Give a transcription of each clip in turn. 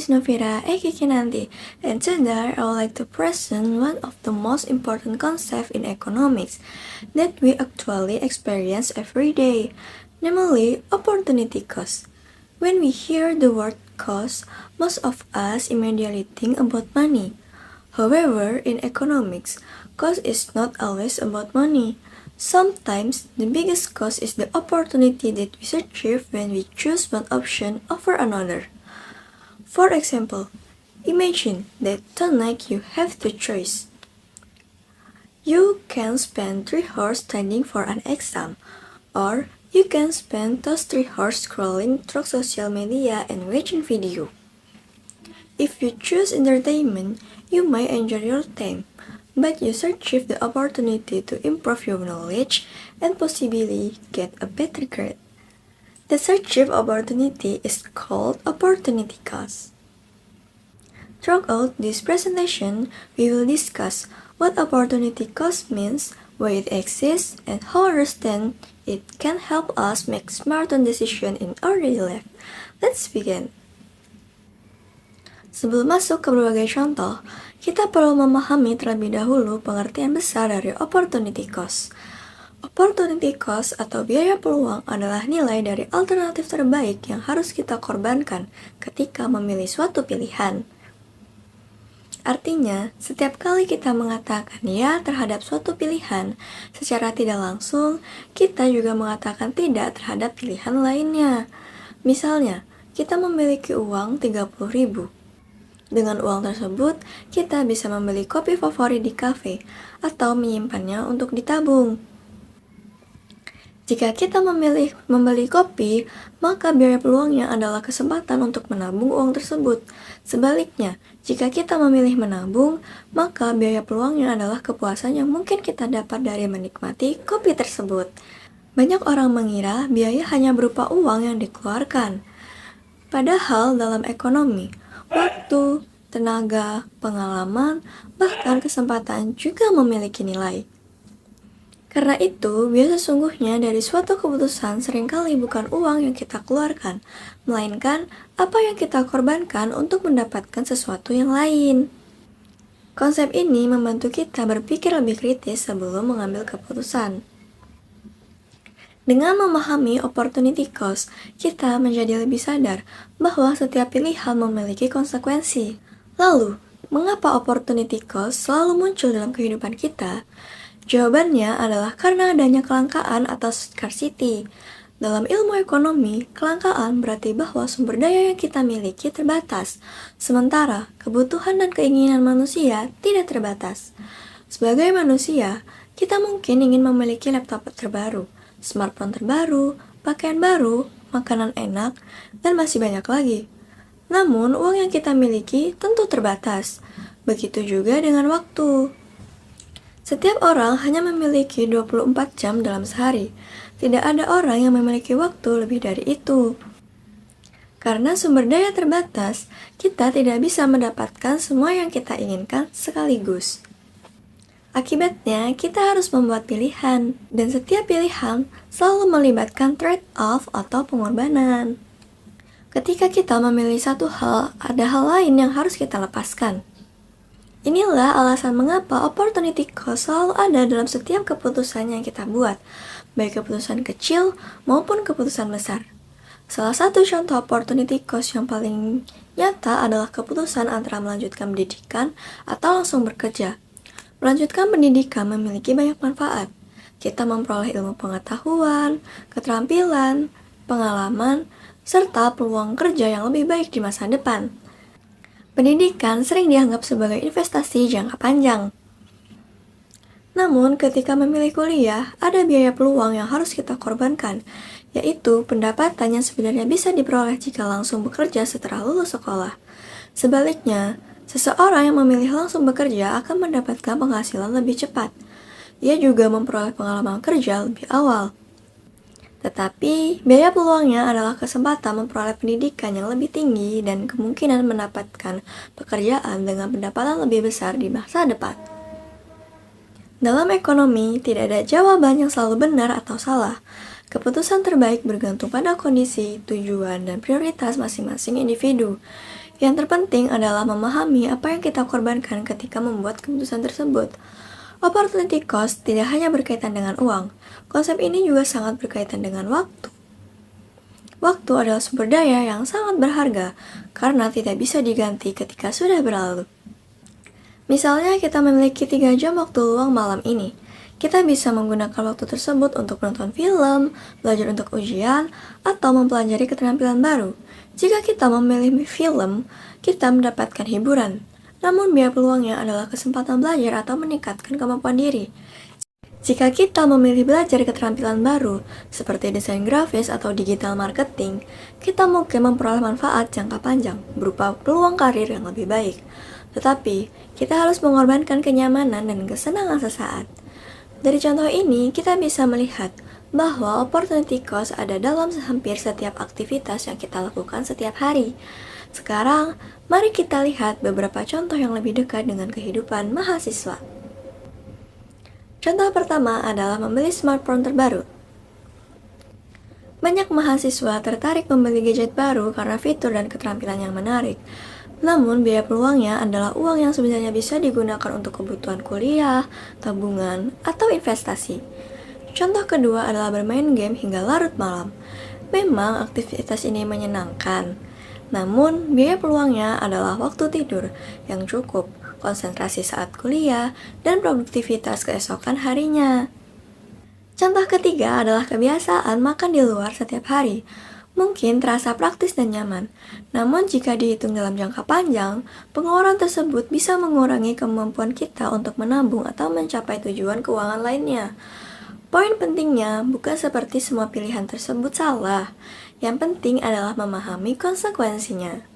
is Novira Ekikinanti, and today I would like to present one of the most important concepts in economics that we actually experience every day, namely opportunity cost. When we hear the word cost, most of us immediately think about money. However, in economics, cost is not always about money. Sometimes, the biggest cost is the opportunity that we achieve when we choose one option over another. For example, imagine that tonight you have two choices. You can spend 3 hours studying for an exam, or you can spend those 3 hours scrolling through social media and watching video. If you choose entertainment, you might enjoy your time, but you achieve the opportunity to improve your knowledge and possibly get a better grade. The achieved opportunity is called opportunity cost. Throughout this presentation, we will discuss what opportunity cost means, why it exists, and how understand it can help us make smarter decisions in our daily life. Let's begin. Sebelum masuk ke berbagai contoh, kita perlu memahami terlebih dahulu pengertian besar dari opportunity cost. Opportunity cost atau biaya peluang adalah nilai dari alternatif terbaik yang harus kita korbankan ketika memilih suatu pilihan. Artinya, setiap kali kita mengatakan ya terhadap suatu pilihan, secara tidak langsung, kita juga mengatakan tidak terhadap pilihan lainnya. Misalnya, kita memiliki uang 30.000. Dengan uang tersebut, kita bisa membeli kopi favorit di kafe atau menyimpannya untuk ditabung. Jika kita memilih membeli kopi, maka biaya peluangnya adalah kesempatan untuk menabung uang tersebut. Sebaliknya, jika kita memilih menabung, maka biaya peluangnya adalah kepuasan yang mungkin kita dapat dari menikmati kopi tersebut. Banyak orang mengira biaya hanya berupa uang yang dikeluarkan. Padahal dalam ekonomi, waktu, tenaga, pengalaman, bahkan kesempatan juga memiliki nilai. Karena itu, biaya sesungguhnya dari suatu keputusan seringkali bukan uang yang kita keluarkan, melainkan apa yang kita korbankan untuk mendapatkan sesuatu yang lain. Konsep ini membantu kita berpikir lebih kritis sebelum mengambil keputusan. Dengan memahami opportunity cost, kita menjadi lebih sadar bahwa setiap pilihan memiliki konsekuensi. Lalu, mengapa opportunity cost selalu muncul dalam kehidupan kita? Jawabannya adalah karena adanya kelangkaan atau scarcity. Dalam ilmu ekonomi, kelangkaan berarti bahwa sumber daya yang kita miliki terbatas, sementara kebutuhan dan keinginan manusia tidak terbatas. Sebagai manusia, kita mungkin ingin memiliki laptop terbaru, smartphone terbaru, pakaian baru, makanan enak, dan masih banyak lagi. Namun, uang yang kita miliki tentu terbatas. Begitu juga dengan waktu. Setiap orang hanya memiliki 24 jam dalam sehari. Tidak ada orang yang memiliki waktu lebih dari itu. Karena sumber daya terbatas, kita tidak bisa mendapatkan semua yang kita inginkan sekaligus. Akibatnya, kita harus membuat pilihan, dan setiap pilihan selalu melibatkan trade-off atau pengorbanan. Ketika kita memilih satu hal, ada hal lain yang harus kita lepaskan. Inilah alasan mengapa opportunity cost selalu ada dalam setiap keputusan yang kita buat, baik keputusan kecil maupun keputusan besar. Salah satu contoh opportunity cost yang paling nyata adalah keputusan antara melanjutkan pendidikan atau langsung bekerja. Melanjutkan pendidikan memiliki banyak manfaat. Kita memperoleh ilmu pengetahuan, keterampilan, pengalaman, serta peluang kerja yang lebih baik di masa depan. Pendidikan sering dianggap sebagai investasi jangka panjang. Namun, ketika memilih kuliah, ada biaya peluang yang harus kita korbankan, yaitu pendapatan yang sebenarnya bisa diperoleh jika langsung bekerja setelah lulus sekolah. Sebaliknya, seseorang yang memilih langsung bekerja akan mendapatkan penghasilan lebih cepat. Ia juga memperoleh pengalaman kerja lebih awal. Tetapi, biaya peluangnya adalah kesempatan memperoleh pendidikan yang lebih tinggi dan kemungkinan mendapatkan pekerjaan dengan pendapatan lebih besar di masa depan. Dalam ekonomi, tidak ada jawaban yang selalu benar atau salah. Keputusan terbaik bergantung pada kondisi, tujuan, dan prioritas masing-masing individu. Yang terpenting adalah memahami apa yang kita korbankan ketika membuat keputusan tersebut. Opportunity cost tidak hanya berkaitan dengan uang, konsep ini juga sangat berkaitan dengan waktu. Waktu adalah sumber daya yang sangat berharga karena tidak bisa diganti ketika sudah berlalu. Misalnya kita memiliki 3 jam waktu luang malam ini. Kita bisa menggunakan waktu tersebut untuk menonton film, belajar untuk ujian, atau mempelajari keterampilan baru. Jika kita memilih film, kita mendapatkan hiburan. Namun biaya peluangnya adalah kesempatan belajar atau meningkatkan kemampuan diri. Jika kita memilih belajar keterampilan baru, seperti desain grafis atau digital marketing, kita mungkin memperoleh manfaat jangka panjang berupa peluang karir yang lebih baik. Tetapi, kita harus mengorbankan kenyamanan dan kesenangan sesaat. Dari contoh ini, kita bisa melihat bahwa opportunity cost ada dalam hampir setiap aktivitas yang kita lakukan setiap hari. Sekarang, mari kita lihat beberapa contoh yang lebih dekat dengan kehidupan mahasiswa. Contoh pertama adalah membeli smartphone terbaru. Banyak mahasiswa tertarik membeli gadget baru karena fitur dan keterampilan yang menarik. Namun, biaya peluangnya adalah uang yang sebenarnya bisa digunakan untuk kebutuhan kuliah, tabungan, atau investasi. Contoh kedua adalah bermain game hingga larut malam. Memang aktivitas ini menyenangkan, namun biaya peluangnya adalah waktu tidur yang cukup, konsentrasi saat kuliah, dan produktivitas keesokan harinya. Contoh ketiga adalah kebiasaan makan di luar setiap hari. Mungkin terasa praktis dan nyaman, namun jika dihitung dalam jangka panjang, pengeluaran tersebut bisa mengurangi kemampuan kita untuk menabung atau mencapai tujuan keuangan lainnya. Poin pentingnya bukan seperti semua pilihan tersebut salah, yang penting adalah memahami konsekuensinya.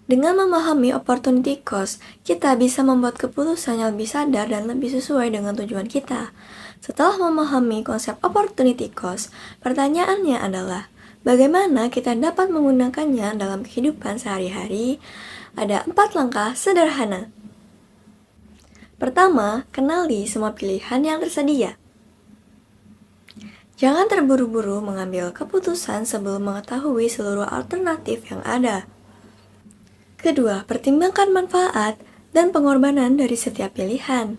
Dengan memahami opportunity cost, kita bisa membuat keputusan yang lebih sadar dan lebih sesuai dengan tujuan kita. Setelah memahami konsep opportunity cost, pertanyaannya adalah, bagaimana kita dapat menggunakannya dalam kehidupan sehari-hari? Ada 4 langkah sederhana. Pertama, kenali semua pilihan yang tersedia. Jangan terburu-buru mengambil keputusan sebelum mengetahui seluruh alternatif yang ada. Kedua, pertimbangkan manfaat dan pengorbanan dari setiap pilihan.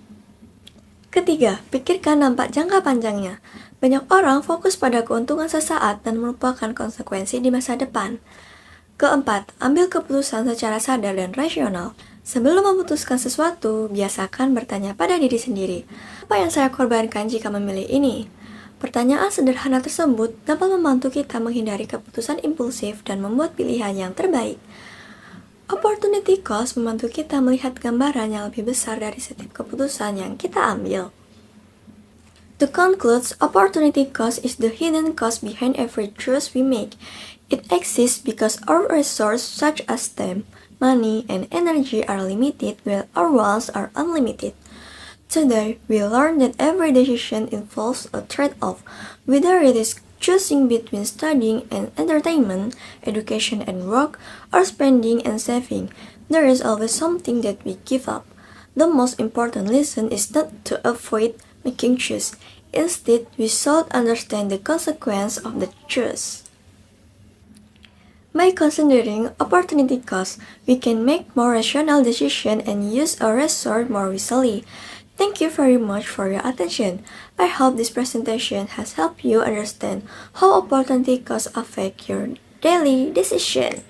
Ketiga, pikirkan dampak jangka panjangnya. Banyak orang fokus pada keuntungan sesaat dan melupakan konsekuensi di masa depan. Keempat, ambil keputusan secara sadar dan rasional. Sebelum memutuskan sesuatu, biasakan bertanya pada diri sendiri, apa yang saya korbankan jika memilih ini? Pertanyaan sederhana tersebut dapat membantu kita menghindari keputusan impulsif dan membuat pilihan yang terbaik. Opportunity cost membantu kita melihat gambaran yang lebih besar dari setiap keputusan yang kita ambil. To conclude, opportunity cost is the hidden cost behind every choice we make. It exists because our resources such as time, money, and energy are limited while our wants are unlimited. Today, we learned that every decision involves a trade-off, whether it is choosing between studying and entertainment, education and work, or spending and saving. There is always something that we give up. The most important lesson is not to avoid making choice. Instead, we should understand the consequence of the choice. By considering opportunity cost, we can make more rational decisions and use our resources more wisely. Thank you very much for your attention. I hope this presentation has helped you understand how opportunity costs affect your daily decision.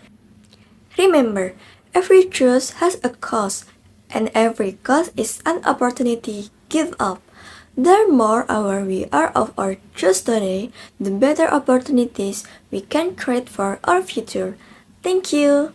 Remember, every choice has a cost, and every cost is an opportunity give up. The more aware we are of our choice today, the better opportunities we can create for our future. Thank you.